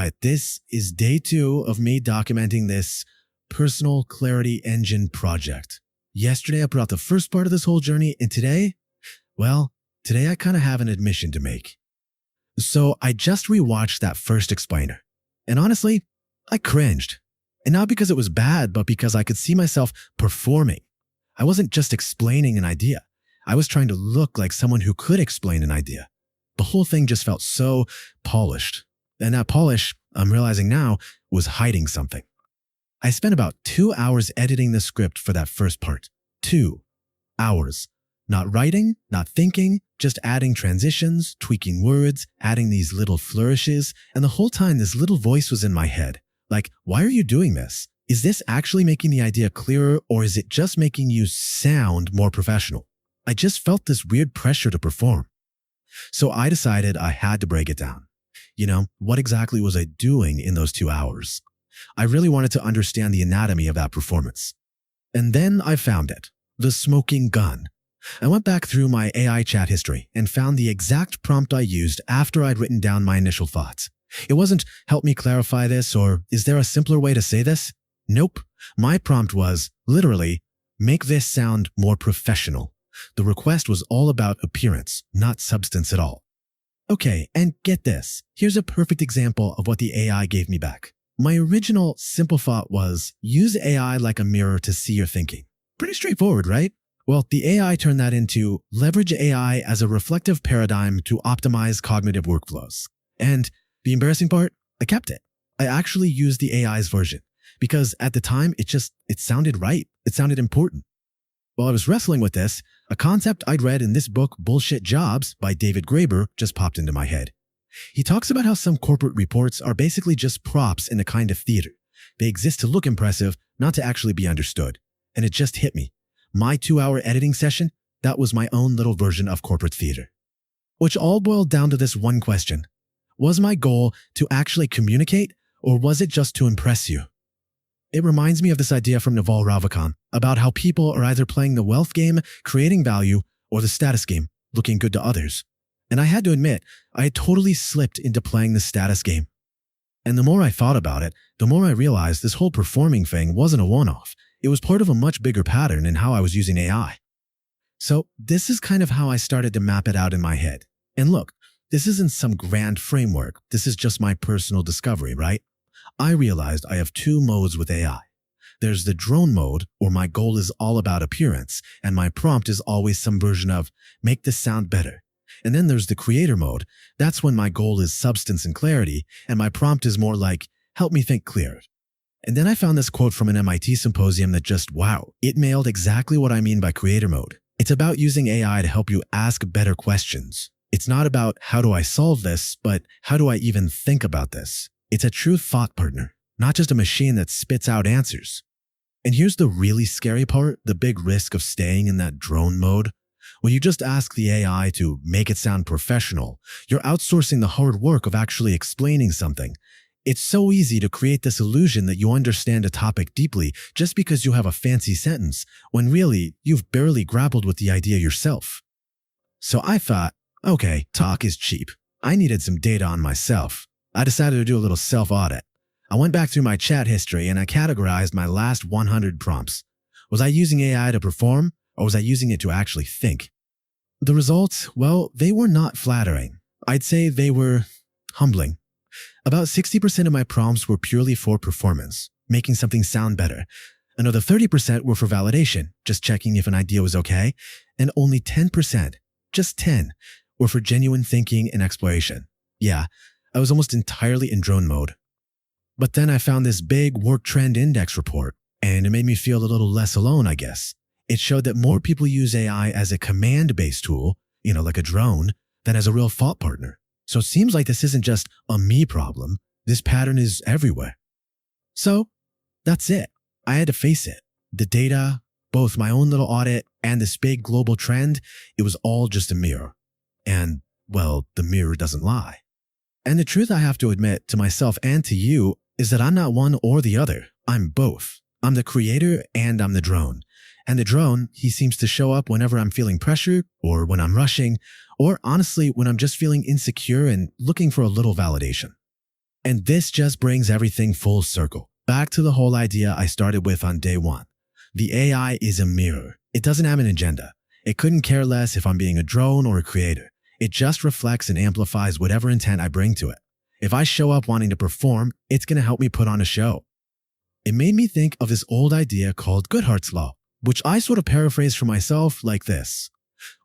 right, this is day 2 of me documenting this personal clarity engine project. Yesterday, I put out the first part of this whole journey, and today I kind of have an admission to make. So I just rewatched that first explainer, and honestly, I cringed. And not because it was bad, but because I could see myself performing. I wasn't just explaining an idea. I was trying to look like someone who could explain an idea. The whole thing just felt so polished. And that polish, I'm realizing now, was hiding something. I spent about 2 hours editing the script for that first part. 2 hours. Not writing, not thinking, just adding transitions, tweaking words, adding these little flourishes, and the whole time this little voice was in my head. Like, why are you doing this? Is this actually making the idea clearer, or is it just making you sound more professional? I just felt this weird pressure to perform. So I decided I had to break it down. What exactly was I doing in those 2 hours? I really wanted to understand the anatomy of that performance. And then I found it. The smoking gun. I went back through my AI chat history and found the exact prompt I used after I'd written down my initial thoughts. It wasn't, help me clarify this, or is there a simpler way to say this? Nope. My prompt was, literally, make this sound more professional. The request was all about appearance, not substance at all. Okay, and get this. Here's a perfect example of what the AI gave me back. My original simple thought was, use AI like a mirror to see your thinking. Pretty straightforward, right? Well, the AI turned that into, leverage AI as a reflective paradigm to optimize cognitive workflows. And the embarrassing part, I kept it. I actually used the AI's version because at the time, it sounded right. It sounded important. While I was wrestling with this, a concept I'd read in this book, Bullshit Jobs by David Graeber, just popped into my head. He talks about how some corporate reports are basically just props in a kind of theater. They exist to look impressive, not to actually be understood. And it just hit me. My 2-hour editing session, that was my own little version of corporate theater. Which all boiled down to this one question. Was my goal to actually communicate, or was it just to impress you? It reminds me of this idea from Naval Ravikant about how people are either playing the wealth game, creating value, or the status game, looking good to others. And I had to admit, I had totally slipped into playing the status game. And the more I thought about it, the more I realized this whole performing thing wasn't a one-off. It was part of a much bigger pattern in how I was using AI. So this is kind of how I started to map it out in my head. And look, this isn't some grand framework. This is just my personal discovery, right? I realized I have 2 modes with AI. There's the drone mode, where my goal is all about appearance, and my prompt is always some version of, make this sound better. And then there's the creator mode. That's when my goal is substance and clarity, and my prompt is more like, help me think clearer. And then I found this quote from an MIT symposium that just, wow, it nailed exactly what I mean by creator mode. It's about using AI to help you ask better questions. It's not about how do I solve this, but how do I even think about this? It's a true thought partner, not just a machine that spits out answers. And here's the really scary part, the big risk of staying in that drone mode. When you just ask the AI to make it sound professional, you're outsourcing the hard work of actually explaining something. It's so easy to create this illusion that you understand a topic deeply just because you have a fancy sentence, when really, you've barely grappled with the idea yourself. So I thought, okay, talk is cheap. I needed some data on myself. I decided to do a little self-audit. I went back through my chat history and I categorized my last 100 prompts. Was I using AI to perform, or was I using it to actually think? The results, well, they were not flattering. I'd say they were humbling. About 60% of my prompts were purely for performance, making something sound better. Another 30% were for validation, just checking if an idea was okay. And only 10%, just 10, were for genuine thinking and exploration. Yeah, I was almost entirely in drone mode. But then I found this big work trend index report, and it made me feel a little less alone, I guess. It showed that more people use AI as a command-based tool, like a drone, than as a real thought partner. So it seems like this isn't just a me problem. This pattern is everywhere. So that's it. I had to face it. The data, both my own little audit and this big global trend, it was all just a mirror. And, well, the mirror doesn't lie. And the truth I have to admit to myself and to you is that I'm not one or the other. I'm both. I'm the creator and I'm the drone. And the drone, he seems to show up whenever I'm feeling pressure, or when I'm rushing, or honestly, when I'm just feeling insecure and looking for a little validation. And this just brings everything full circle. Back to the whole idea I started with on day one. The AI is a mirror. It doesn't have an agenda. It couldn't care less if I'm being a drone or a creator. It just reflects and amplifies whatever intent I bring to it. If I show up wanting to perform, it's going to help me put on a show. It made me think of this old idea called Goodhart's Law, which I sort of paraphrase for myself like this.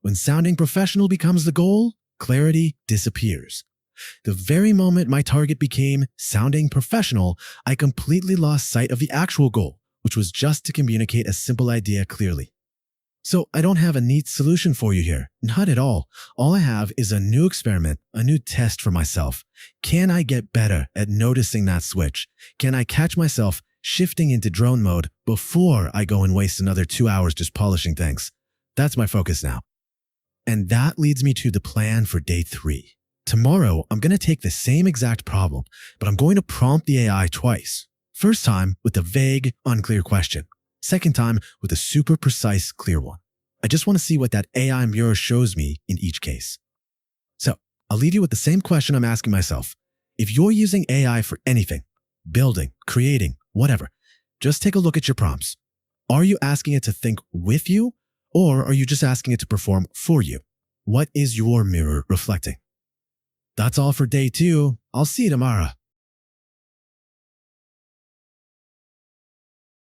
When sounding professional becomes the goal, clarity disappears. The very moment my target became sounding professional, I completely lost sight of the actual goal, which was just to communicate a simple idea clearly. So I don't have a neat solution for you here. Not at all. All I have is a new experiment, a new test for myself. Can I get better at noticing that switch? Can I catch myself shifting into drone mode before I go and waste another 2 hours just polishing things? That's my focus now. And that leads me to the plan for day 3. Tomorrow, I'm going to take the same exact problem, but I'm going to prompt the AI twice. First time with a vague, unclear question. Second time with a super precise, clear one. I just want to see what that AI mirror shows me in each case. So, I'll leave you with the same question I'm asking myself. If you're using AI for anything, building, creating, whatever, just take a look at your prompts. Are you asking it to think with you, or are you just asking it to perform for you? What is your mirror reflecting? That's all for day 2. I'll see you tomorrow.